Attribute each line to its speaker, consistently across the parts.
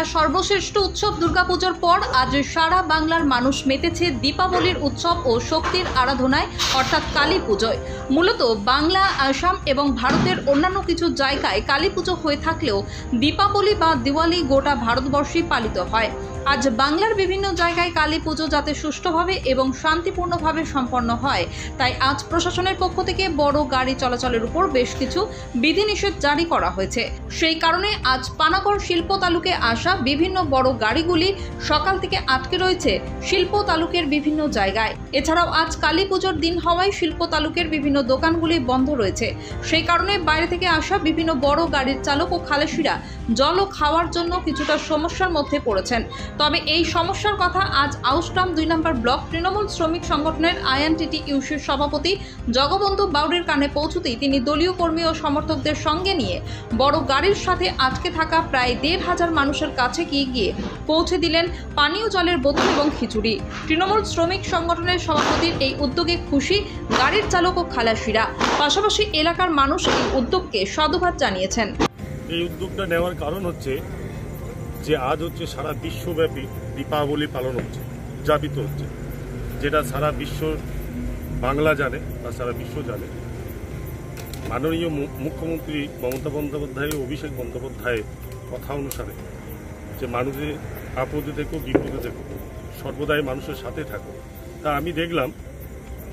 Speaker 1: বাংলার সর্বশ্রেষ্ঠ উৎসব দুর্গাপুজোর পর আজ সারা বাংলার মানুষ মেতেছে দীপাবলির উৎসব ও শক্তির আরাধনায় অর্থাৎ কালী পুজোয়। মূলত বাংলা, আসাম এবং ভারতের অন্যান্য কিছু জায়গায় কালী পুজো হয়ে থাকলেও দীপাবলি বা দিওয়ালি গোটা ভারতবর্ষেই পালিত হয়। আজ বাংলার বিভিন্ন জায়গায় কালী পুজো যাতে সুষ্ঠুভাবে এবং শান্তিপূর্ণভাবে সম্পন্ন হয়, তাই আজ প্রশাসনের পক্ষ থেকে বড় গাড়ি চলাচলের উপর বেশ কিছু বিধিনিষেধ জারি করা হয়েছে। সেই কারণে আজ পানাগড় শিল্প তালুকে আসা বিভিন্ন বড় গাড়িগুলি সকাল থেকে আটকে রয়েছে শিল্প তালুকের বিভিন্ন জায়গায়। এছাড়াও আজ কালী পুজোর দিন হওয়ায় শিল্প তালুকের বিভিন্ন দোকানগুলি বন্ধ রয়েছে। সেই কারণে বাইরে থেকে আসা বিভিন্ন বড় গাড়ির চালক ও খালাসিরা জল ও খাওয়ার জন্য কিছুটা সমস্যার মধ্যে পড়েছেন। তবে এই সমস্যার কথা আজ আউসগ্রাম 2 নম্বর ব্লক তৃণমূল শ্রমিক সংগঠনের INTTUCর সভাপতি জগবন্ধু বাউরির কানে পৌঁছতেই তিনি দলীয় কর্মী ও সমর্থকদের সঙ্গে নিয়ে বড় গাড়ির সাথে আটকে থাকা প্রায় 1,500 মানুষের কাছে গিয়ে পৌঁছে দিলেন পানীয় জলের বোতল এবং খিচুড়ি। তৃণমূল শ্রমিক সংগঠনের সভাপতির এই উদ্যোগে খুশি গাড়ির চালক ও খালাসিরা, পাশাপাশি এলাকার মানুষ এই উদ্যোগকে সাধুবাদ জানিয়েছেন।
Speaker 2: এই উদ্যোগটা নেওয়ার কারণ হচ্ছে যে আজ হচ্ছে সারা বিশ্বব্যাপী দীপাবলি পালন হচ্ছে, উদযাপিত হচ্ছে, যেটা সারা বিশ্ব বাংলা জানে বা সারা বিশ্ব জানে। মাননীয় মুখ্যমন্ত্রী মমতা বন্দ্যোপাধ্যায় ও অভিষেক বন্দ্যোপাধ্যায়ের কথা অনুসারে যে মানুষের আপদে থেকো বিপদে থেকো সর্বদাই মানুষের সাথে থাকো, তা আমি দেখলাম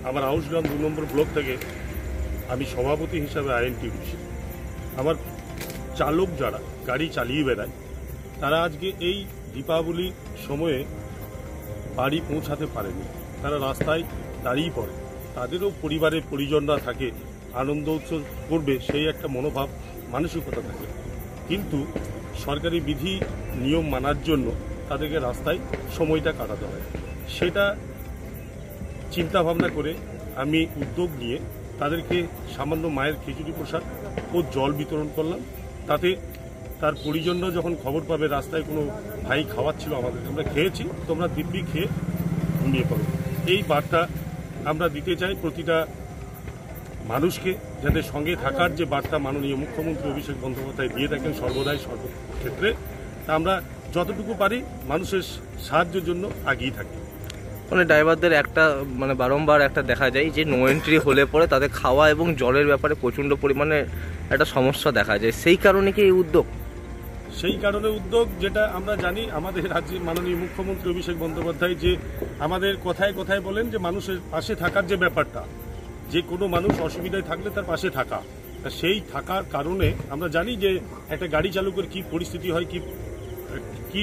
Speaker 2: আমার আউসগ্রাম 2 নম্বর ব্লক থেকে আমি সভাপতি হিসাবে INTTUC আমার চালক যারা গাড়ি চালিয়ে বেড়ায় তারা আজকে এই দীপাবলির সময়ে বাড়ি পৌঁছাতে পারেনি, তারা রাস্তায় দাঁড়িয়ে পড়ে। তাদেরও পরিবারের পরিজনরা থাকে, আনন্দ উৎসব করবে সেই একটা মনোভাব মানসিকতা থাকে, কিন্তু সরকারি বিধি নিয়ম মানার জন্য তাদেরকে রাস্তায় সময়টা কাটাতে হয়। সেটা চিন্তা ভাবনা করে আমি উদ্যোগ নিয়ে তাদেরকে সামান্য মায়ের খিচুড়ি প্রসাদ ও জল বিতরণ করলাম। তাতে তার পরিজনরা যখন খবর পাবে রাস্তায় কোনো ভাই খাওয়াচ্ছিল আমাদেরকে, আমরা খেয়েছি, তোমরা দিব্যি খেয়ে ঘুমিয়ে পড়ো, এই বার্তা আমরা দিতে চাই প্রতিটা মানুষকে, যাদের সঙ্গে থাকার যে বার্তা মাননীয় মুখ্যমন্ত্রী অভিষেক বন্দ্যোপাধ্যায় দিয়ে থাকেন সর্বদাই সর্বক্ষেত্রে, তা আমরা যতটুকু পারি মানুষের সাহায্যের জন্য আগিয়ে থাকি।
Speaker 3: মানে ড্রাইভারদের একটা বারংবার একটা দেখা যায় যে নো এন্ট্রি হলে পরে তাদের খাওয়া এবং জলের ব্যাপারে প্রচণ্ড পরিমাণে একটা সমস্যা দেখা যায়, সেই কারণে কি এই উদ্যোগ?
Speaker 2: সেই কারণে উদ্যোগ, যেটা আমরা জানি আমাদের রাজ্যের মাননীয় মুখ্যমন্ত্রী অভিষেক বন্দ্যোপাধ্যায় যে আমাদের কথায় কথায় বলেন যে মানুষের পাশে থাকার যে ব্যাপারটা, যে কোনো মানুষ অসুবিধায় থাকলে তার পাশে থাকা, সেই থাকার কারণে আমরা জানি যে একটা গাড়ি চালকের কি পরিস্থিতি হয়, কি কি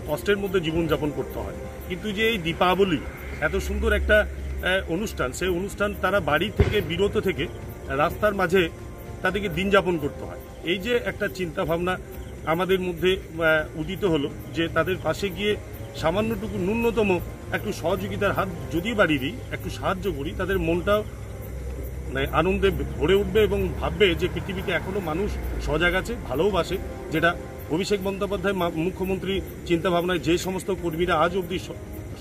Speaker 2: কষ্টের মধ্যে জীবনযাপন করতে হয়। কিন্তু যে এই দীপাবলি এত সুন্দর একটা অনুষ্ঠান, সেই অনুষ্ঠান তারা বাড়ি থেকে বিরত থেকে রাস্তার মাঝে তাদেরকে দিন যাপন করতে হয়। এই যে একটা চিন্তা ভাবনা আমাদের মধ্যে উদিত হলো যে তাদের পাশে গিয়ে সামান্যটুকু ন্যূনতম একটু সহযোগিতার হাত যদি বাড়িয়ে দিই, একটু সাহায্য করি, তাদের মনটাও আনন্দে ভরে উঠবে এবং ভাববে যে পৃথিবীতে এখনো মানুষ সজাগ আছে, ভালোবাসে, যেটা অভিষেক বন্দ্যোপাধ্যায় মুখ্যমন্ত্রী চিন্তা ভাবনায় যে সমস্ত কর্মীরা আজ অবধি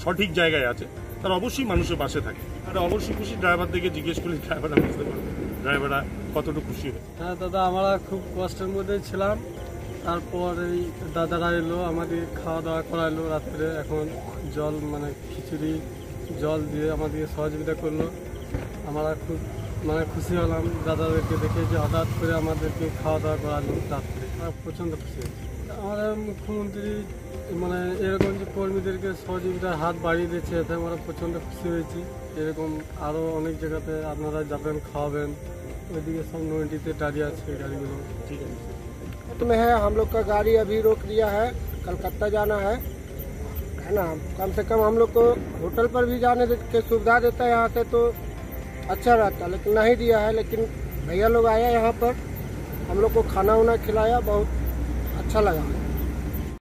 Speaker 2: সঠিক জায়গায় আছে তারা অবশ্যই মানুষের পাশে থাকে। তারা অবশ্যই খুশি। ড্রাইভারদেরকে জিজ্ঞেস করলে ড্রাইভাররা বুঝতে পারবে ড্রাইভাররা কতটুকু খুশি হবে।
Speaker 4: হ্যাঁ দাদা, আমরা খুব কষ্টের মধ্যে ছিলাম, তারপর এই দাদারা এলো, আমাদের খাওয়া দাওয়া করাইলো রাত্রে, এখন জল খিচুড়ি জল দিয়ে আমাদেরকে সহযোগিতা করলো। আমরা খুব খুশি হলাম দাদাদেরকে দেখে যে হঠাৎ করে আমাদেরকে খাওয়া দাওয়া করালো রাত্রে, প্রচণ্ড খুশি হয়েছে। আমাদের মুখ্যমন্ত্রী এরকম যে কর্মীদেরকে সহযোগিতার হাত বাড়িয়ে দিচ্ছে, এতে আমরা প্রচণ্ড খুশি হয়েছি। এরকম আরও অনেক জায়গাতে আপনারা যাবেন, খাওয়াবেন, ওইদিকে সব নদীতে দাঁড়িয়ে আছে গাড়িগুলো। ঠিক আছে,
Speaker 5: में है हम लोग का गाड़ी अभी रोक दिया है, कलकत्ता जाना है ना। कम से कम हम लोग को होटल पर भी जाने की सुविधा देता है यहाँ से, तो अच्छा रहता, लेकिन नहीं दिया है। लेकिन भैया लोग आया यहाँ पर, हम लोग को खाना वाना खिलाया, बहुत अच्छा लगा।